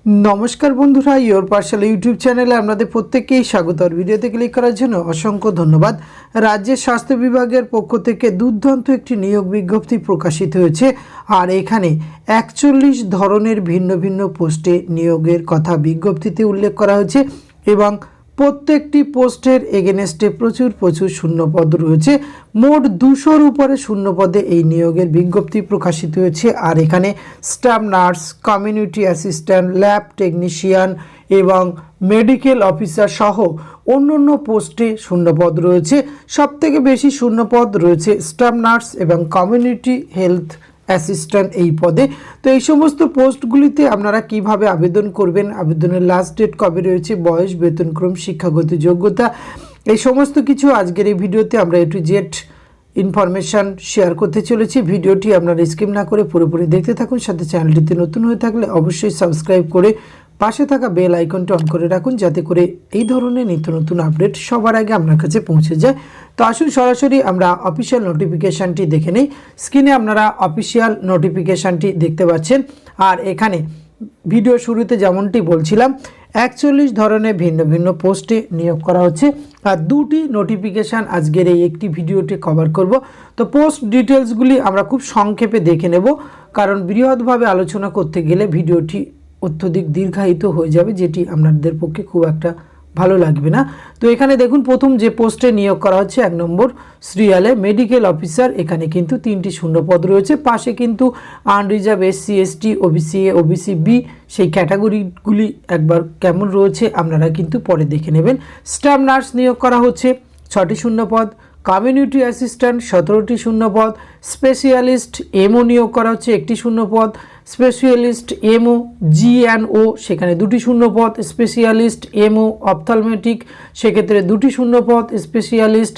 नमस्कार बंधुरा योर पाठशाला यूट्यूब चैनले आपनादेर प्रत्येककेई स्वागत। और भिडियोते क्लिक करार जोन्नो असंख्य धन्यवाद। राज्य स्वास्थ्य विभागेर पक्ष थेके दुर्दान्त एकटी नियोग विज्ञप्ति प्रकाशित हयेछे और एखाने 41 धरनेर भिन्न भिन्न पोस्टे नियोगेर कथा विज्ञप्तिते उल्लेख करा हयेछे एबं प्रत्येकटी पोस्टर एगेनेस्टे प्रचुर शून्य पद रयेछे। मोट 200 ऊपरे शून्य पदे এই নিয়োগের বিজ্ঞপ্তি প্রকাশিত হয়েছে। আর এখানে staff nurse, community assistant, lab technician এবং মেডিকেল অফিসার সহ অন্যান্য পোস্টে শূন্য পদ রয়েছে। সবথেকে বেশি শূন্য পদ রয়েছে স্টাফ নার্স এবং কমিউনিটি হেলথ অ্যাসিস্ট্যান্ট এই পদে। তো এই সমস্ত পোস্টগুলিতে আপনারা কিভাবে আবেদন করবেন, আবেদনের লাস্ট ডেট কবে রয়েছে, বয়স, বেতনক্রম, শিক্ষাগত যোগ্যতা, এই সমস্ত কিছু আজকের এই ভিডিওতে আমরা A to Z information share করতে চলেছি। ভিডিওটি আপনারা স্কিপ না করে পুরোপুরি দেখতে থাকুন। সাথে চ্যানেলটিতে নতুন হয়ে থাকলে অবশ্যই সাবস্ক্রাইব করে পাশে থাকা বেল আইকনটি অন করে রাখুন, যাতে করে এই ধরনের নিত্য নতুন আপডেট সবার আগে আপনার কাছে পৌঁছে যায়। তো আসুন সরাসরি আমরা অফিসিয়াল নোটিফিকেশানটি দেখে নিই। স্ক্রিনে আপনারা অফিসিয়াল নোটিফিকেশানটি দেখতে পাচ্ছেন। আর এখানে ভিডিও শুরুতে যেমনটি বলছিলাম 41 ধরনের ভিন্ন ভিন্ন পোস্টে নিয়োগ করা হচ্ছে। আর দুটি নোটিফিকেশান আজকের এই একটি ভিডিওতে কভার করব। তো পোস্ট ডিটেলসগুলি আমরা খুব সংক্ষেপে দেখে নেব, কারণ বৃহৎভাবে আলোচনা করতে গেলে ভিডিওটি অত্যধিক দীর্ঘায়িত হয়ে যাবে, যেটি আপনাদের পক্ষে খুব একটা ভালো লাগবে না। তো এখানে দেখুন প্রথম যে পোস্টে নিয়োগ করা হচ্ছে 1 নম্বর সিরিয়ালে মেডিকেল অফিসার। এখানে কিন্তু 3টি শূন্য পদ রয়েছে। পাশে কিন্তু unreserved SC ST OBC A OBC B সেই ক্যাটাগরিগুলি একবার কেমন রয়েছে আপনারা কিন্তু পরে দেখে নেবেন। স্টাফ নার্স নিয়োগ করা হচ্ছে 6টি শূন্য পদ, কমিউনিটি অ্যাসিস্ট্যান্ট 17টি শূন্য পদ, স্পেশালিস্ট এমও নিয়োগ করা হচ্ছে 1টি শূন্য পদ, স্পেশালিস্ট এমও GNO সেখানে 2টি শূন্য পদ, স্পেশালিস্ট এমও অপথলমেটিক সেক্ষেত্রে 2টি শূন্য পদ, স্পেশালিস্ট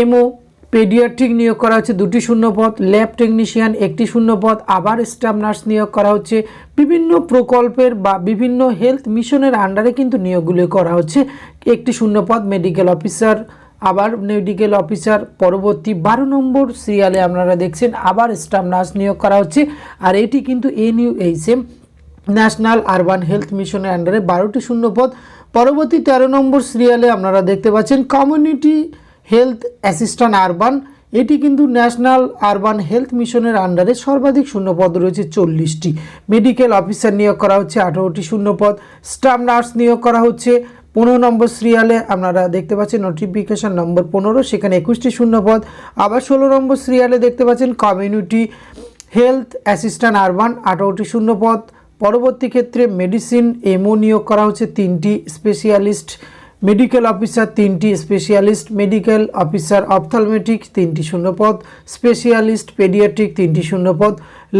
এমও পেডিয়াট্রিক নিয়োগ করা হচ্ছে 2টি শূন্য পদ, ল্যাব টেকনিশিয়ান 1টি শূন্য পদ। আবার স্টাফ নার্স নিয়োগ করা হচ্ছে বিভিন্ন প্রকল্পের বা বিভিন্ন হেলথ মিশনের আন্ডারে কিন্তু নিয়োগগুলো করা হচ্ছে 1টি শূন্য পদ, মেডিকেল অফিসার। আবার মেডিকেল অফিসার পরবর্তী 12 নম্বর সিরিয়ালে আপনারা দেখছেন আবার স্টাফ নার্স নিয়োগ করা হচ্ছে। আর এটি কিন্তু NUHM ন্যাশনাল আরবান হেলথ মিশনের আন্ডারে 12টি শূন্য পদ। পরবর্তী 13 নম্বর সিরিয়ালে আপনারা দেখতে পাচ্ছেন কমিউনিটি হেলথ অ্যাসিস্ট্যান্ট আরবান। এটি কিন্তু ন্যাশনাল আরবান হেলথ মিশনের আন্ডারে সর্বাধিক শূন্য পদ রয়েছে 40টি। মেডিকেল অফিসার নিয়োগ করা হচ্ছে 18টি শূন্য পদ। স্টাফ নার্স নিয়োগ করা হচ্ছে 15 নম্বর সিরিয়ালে আপনারা দেখতে পাচ্ছেন নোটিফিকেশন নম্বর 15, সেখানে 21টি শূন্য পদ। আবার 16 নম্বর সিরিয়ালে দেখতে পাচ্ছেন কমিউনিটি হেলথ অ্যাসিস্ট্যান্ট আরবান 18টি শূন্য পদ। পরবর্তী ক্ষেত্রে মেডিসিন এমও নিয়োগ করা হচ্ছে 3টি, স্পেশালিস্ট মেডিকেল অফিসার 3টি, স্পেশালিস্ট মেডিকেল অফিসার অপথলমেটিক 3টি শূন্য পদ, স্পেশালিস্ট পেডিয়াট্রিক 3টি শূন্য পদ,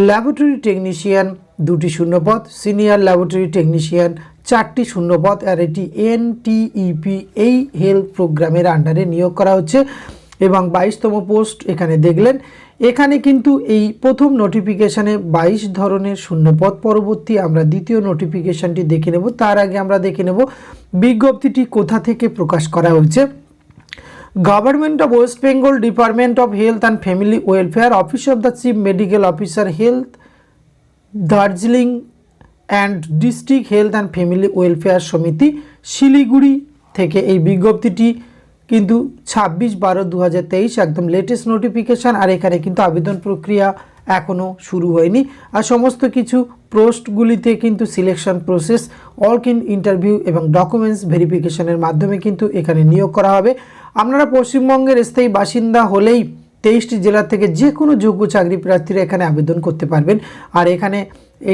ল্যাবরেটরি টেকনিশিয়ান 2টি শূন্য পদ, সিনিয়র ল্যাবরেটরি টেকনিশিয়ান 4টি শূন্য পদ। আর এটি NTEP এই হেলথ প্রোগ্রামের আন্ডারে নিয়োগ করা হচ্ছে। এবং 22তম পোস্ট এখানে দেখলেন। এখানে কিন্তু এই প্রথম নোটিফিকেশানে 22 ধরনের শূন্যপদ। পরবর্তী আমরা দ্বিতীয় নোটিফিকেশানটি দেখে নেব। তার আগে আমরা দেখে নেব বিজ্ঞপ্তিটি কোথা থেকে প্রকাশ করা হয়েছে। Government of West Bengal, department of health and family welfare, office of the chief medical officer health, Darjeeling and district health and family welfare সমিতি, শিলিগুড়ি থেকে এই বিজ্ঞপ্তিটি কিন্তু 26/12/2023 একদম লেটেস্ট নোটিফিকেশান। আর এখানে কিন্তু আবেদন প্রক্রিয়া এখনও শুরু হয়নি। আর সমস্ত কিছু পোস্টগুলিতে কিন্তু সিলেকশন প্রসেস, ইন্টারভিউ এবং ডকুমেন্টস ভেরিফিকেশনের মাধ্যমে কিন্তু এখানে নিয়োগ করা হবে। আপনারা পশ্চিমবঙ্গের স্থায়ী বাসিন্দা হলেই 23টি জেলা থেকে যে কোনো যোগ্য চাকরি প্রার্থীরা এখানে আবেদন করতে পারবেন। আর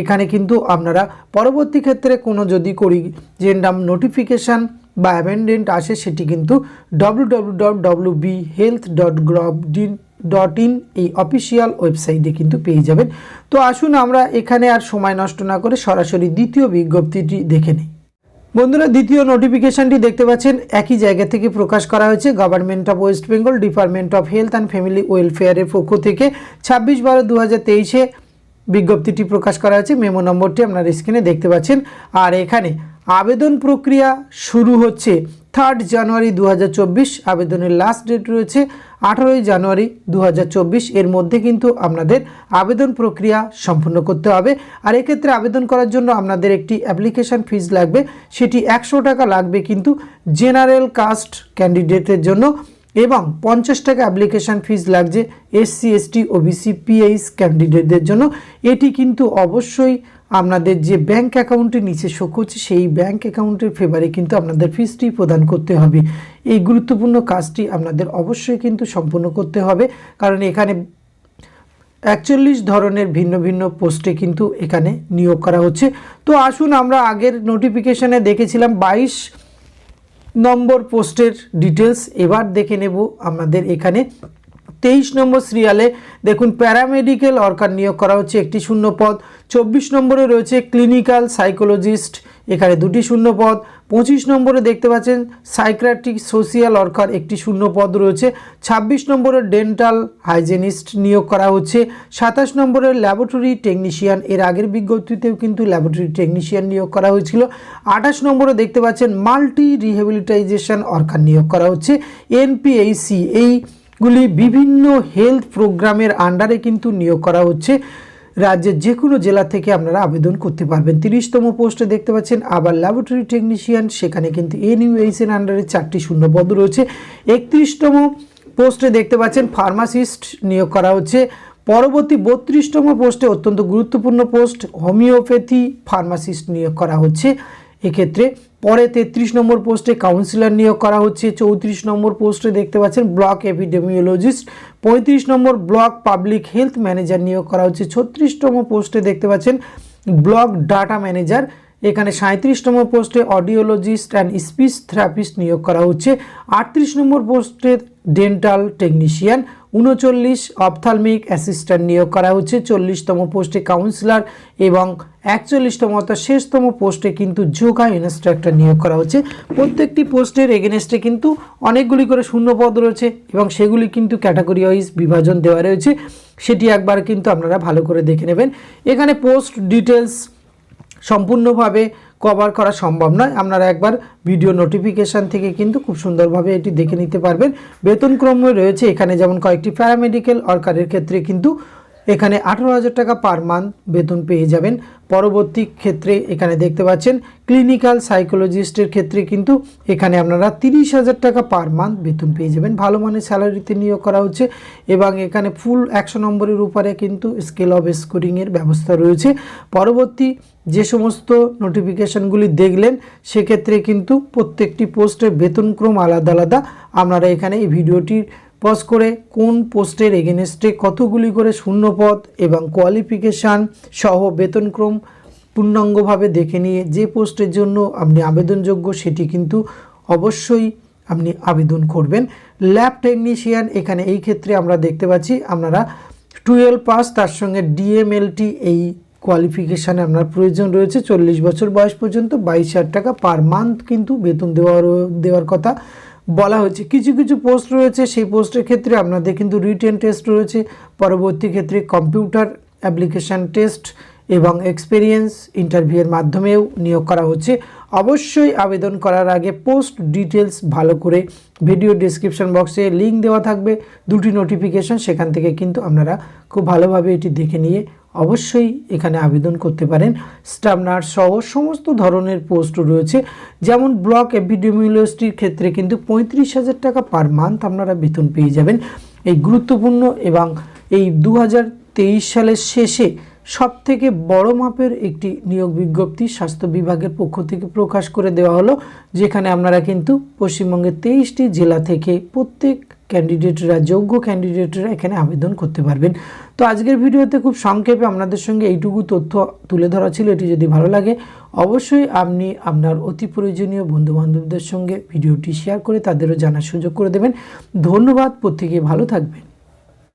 এখানে কিন্তু আপনারা পরবর্তী ক্ষেত্রে কোনো যদি করিজেন্ডাম নোটিফিকেশান বা অ্যামেন্ডমেন্ট আসে, সেটি কিন্তু www.bhealth.gov.in এই অফিসিয়াল ওয়েবসাইটে কিন্তু পেয়ে যাবেন। তো আসুন আমরা এখানে আর সময় নষ্ট না করে সরাসরি দ্বিতীয় বিজ্ঞপ্তিটি দেখে নিই। বন্ধুরা, দ্বিতীয় নোটিফিকেশানটি দেখতে পাচ্ছেন একই জায়গা থেকে প্রকাশ করা হয়েছে। Government of West Bengal, department of health and family ওয়েলফেয়ারের পক্ষ থেকে 26/12/2023 বিজ্ঞপ্তিটি প্রকাশ করা হয়েছে। মেমো নম্বরটি আপনারা স্ক্রিনে দেখতে পাচ্ছেন। আর এখানে আবেদন প্রক্রিয়া শুরু হচ্ছে 3 জানুয়ারি 2024। আবেদনের লাস্ট ডেট রয়েছে 18 জানুয়ারি 2024। এর মধ্যে কিন্তু আপনাদের আবেদন প্রক্রিয়া সম্পূর্ণ করতে হবে। আর এক্ষেত্রে আবেদন করার জন্য আপনাদের একটি অ্যাপ্লিকেশান ফিজ লাগবে, সেটি 100 টাকা লাগবে কিন্তু জেনারেল কাস্ট ক্যান্ডিডেটের জন্য, এবং 50 টাকা অ্যাপ্লিকেশান ফিজ লাগছে SC ST OBC PH ক্যান্ডিডেটদের জন্য। এটি কিন্তু অবশ্যই আপনাদের যে ব্যাঙ্ক অ্যাকাউন্টে নিচে শো করছে সেই ব্যাঙ্ক অ্যাকাউন্টের ফেভারে কিন্তু আপনাদের ফিজটি প্রদান করতে হবে। এই গুরুত্বপূর্ণ কাজটি আপনাদের অবশ্যই কিন্তু সম্পূর্ণ করতে হবে, কারণ এখানে 41 ধরনের ভিন্ন ভিন্ন পোস্টে কিন্তু এখানে নিয়োগ করা হচ্ছে। তো আসুন আমরা আগের নোটিফিকেশানে দেখেছিলাম 22 নম্বর পোস্টের ডিটেলস, এবার দেখে নেব আমাদের এখানে 23 নম্বর সিরিয়ালে দেখুন প্যারামেডিক্যাল ওয়ার্কার নিয়োগ করা হচ্ছে, একটি শূন্য পদ। 24 নম্বরে রয়েছে ক্লিনিক্যাল সাইকোলজিস্ট, এখানে 2টি শূন্য পদ। 25 নম্বরে দেখতে পাচ্ছেন সাইকিয়াট্রিক সোশিয়াল ওয়ার্কার, একটি শূন্য পদ রয়েছে। 26 নম্বরে ডেন্টাল হাইজেনিস্ট নিয়োগ করা হচ্ছে। 27 নম্বরে ল্যাবরেটরি টেকনিশিয়ান, এর আগের বিজ্ঞপ্তিতেও কিন্তু ল্যাবরেটরি টেকনিশিয়ান নিয়োগ করা হয়েছিল। 28 নম্বরে দেখতে পাচ্ছেন মাল্টি রিহ্যাবিলিটাইজেশন ওয়ার্কার নিয়োগ করা হচ্ছে NPHC, এইগুলি বিভিন্ন হেলথ প্রোগ্রামের আন্ডারে কিন্তু নিয়োগ করা হচ্ছে। রাজ্যের যে কোনো জেলা থেকে আপনারা আবেদন করতে পারবেন। 30তম পোস্টে দেখতে পাচ্ছেন আবার ল্যাবরেটরি টেকনিশিয়ান, সেখানে কিন্তু NUH এর আন্ডারে 4টি শূন্যপদ রয়েছে। 31তম পোস্টে দেখতে পাচ্ছেন ফার্মাসিস্ট নিয়োগ করা হচ্ছে। পরবর্তী 32তম পোস্টে অত্যন্ত গুরুত্বপূর্ণ পোস্ট হোমিওপ্যাথি ফার্মাসিস্ট নিয়োগ করা হচ্ছে এক্ষেত্রে। পরে 33 নম্বর পোস্টে কাউন্সিলর নিয়োগ করা হচ্ছে। 34 নম্বর পোস্টে দেখতে পাচ্ছেন ব্লক এপিডেমিওলজিস্ট। 35 নম্বর ব্লক পাবলিক হেলথ ম্যানেজার নিয়োগ করা হচ্ছে। 36তম পোস্টে দেখতে পাচ্ছেন ব্লক ডাটা ম্যানেজার, এখানে 37তম পোস্টে অডিওলজিস্ট অ্যান্ড স্পিচ থেরাপিস্ট নিয়োগ করা হচ্ছে। 38 নম্বর পোস্টে ডেন্টাল টেকনিশিয়ান। 39 অপথ্যালমিক অ্যাসিস্ট্যান্ট নিয়োগ করা হচ্ছে। 40তম পোস্টে কাউন্সিলর এবং 41তম অর্থাৎ শেষতম পোস্টে কিন্তু যোগা ইনস্ট্রাক্টর নিয়োগ করা হচ্ছে। প্রত্যেকটি পোস্টের এগেনস্টে কিন্তু অনেকগুলি করে শূন্যপদ রয়েছে এবং সেগুলি কিন্তু ক্যাটাগরি ওয়াইজ বিভাজন দেওয়া রয়েছে, সেটি একবার কিন্তু আপনারা ভালো করে দেখে নেবেন। এখানে পোস্ট ডিটেলস সম্পূর্ণভাবে কভার করা সম্ভব নয়, আপনারা একবার ভিডিও নোটিফিকেশান থেকে কিন্তু খুব সুন্দরভাবে এটি দেখে নিতে পারবেন। বেতনক্রম রয়েছে এখানে, যেমন কয়েকটি প্যারামেডিক্যাল ওয়ার্কারের ক্ষেত্রে কিন্তু এখানে 18,000 টাকা পার মান্থ বেতন পেয়ে যাবেন। পরবর্তী ক্ষেত্রে এখানে দেখতে পাচ্ছেন ক্লিনিক্যাল সাইকোলজিস্টের ক্ষেত্রে কিন্তু এখানে আপনারা 30,000 টাকা পার মান্থ বেতন পেয়ে যাবেন। ভালো মানের স্যালারিতে নিয়োগ করা হচ্ছে এবং এখানে ফুল 100 নম্বরের উপরে কিন্তু স্কেল অফ স্কোরিংয়ের ব্যবস্থা রয়েছে। পরবর্তী যে সমস্ত নোটিফিকেশানগুলি দেখলেন সেক্ষেত্রে কিন্তু প্রত্যেকটি পোস্টের বেতনক্রম আলাদা আলাদা। আপনারা এখানে এই ভিডিওটির পজ করে কোন পোস্টের এগেনস্টে কতগুলি করে শূন্যপদ এবং কোয়ালিফিকেশান সহ বেতনক্রম পূর্ণাঙ্গভাবে দেখে নিয়ে যে পোস্টের জন্য আপনি আবেদনযোগ্য সেটি কিন্তু অবশ্যই আপনি আবেদন করবেন। ল্যাব টেকনিশিয়ান, এখানে এই ক্ষেত্রে আমরা দেখতে পাচ্ছি আপনারা 12 পাস, তার সঙ্গে DMLT এই কোয়ালিফিকেশানে আপনার প্রয়োজন রয়েছে। 40 বছর বয়স পর্যন্ত 22,000 টাকা পার মান্থ কিন্তু বেতন দেওয়ার কথা বলা হয়েছে। কিছু কিছু পোস্ট রয়েছে সেই পোস্টের ক্ষেত্রে আপনাদের কিন্তু রিটেন টেস্ট রয়েছে, পরবর্তী ক্ষেত্রে কম্পিউটার অ্যাপ্লিকেশান টেস্ট এবং এক্সপিরিয়েন্স ইন্টারভিউয়ের মাধ্যমেও নিয়োগ করা হচ্ছে। অবশ্যই আবেদন করার আগে পোস্ট ডিটেলস ভালো করে ভিডিও ডেসক্রিপশন বক্সে লিঙ্ক দেওয়া থাকবে, 2টি নোটিফিকেশান, সেখান থেকে কিন্তু আপনারা খুব ভালোভাবে এটি দেখে নিয়ে অবশ্যই এখানে আবেদন করতে পারেন। স্টাফ নার্স সহ সমস্ত ধরনের পোস্ট রয়েছে, যেমন ব্লক এপিডেমিওলজিস্টের ক্ষেত্রে কিন্তু 35,000 টাকা পার মান্থ আপনারা বেতন পেয়ে যাবেন। এই গুরুত্বপূর্ণ এবং এই 2023 সালের শেষে সবথেকে বড় মাপের একটি নিয়োগ বিজ্ঞপ্তি স্বাস্থ্য বিভাগের পক্ষ থেকে প্রকাশ করে দেওয়া হলো, যেখানে আপনারা কিন্তু পশ্চিমবঙ্গের 23টি জেলা থেকে প্রত্যেক ক্যান্ডিডেটরা, যোগ্য ক্যান্ডিডেটরা এখানে আবেদন করতে পারবেন। তো আজকের ভিডিওতে খুব সংক্ষেপে আপনাদের সঙ্গে এইটুকু তথ্য তুলে ধরা ছিল। এটি যদি ভালো লাগে অবশ্যই আপনি আপনার অতি প্রয়োজনীয় বন্ধুবান্ধবদের সঙ্গে ভিডিওটি শেয়ার করে তাদেরও জানার সুযোগ করে দেবেন। ধন্যবাদ, প্রত্যেকে ভালো থাকবেন।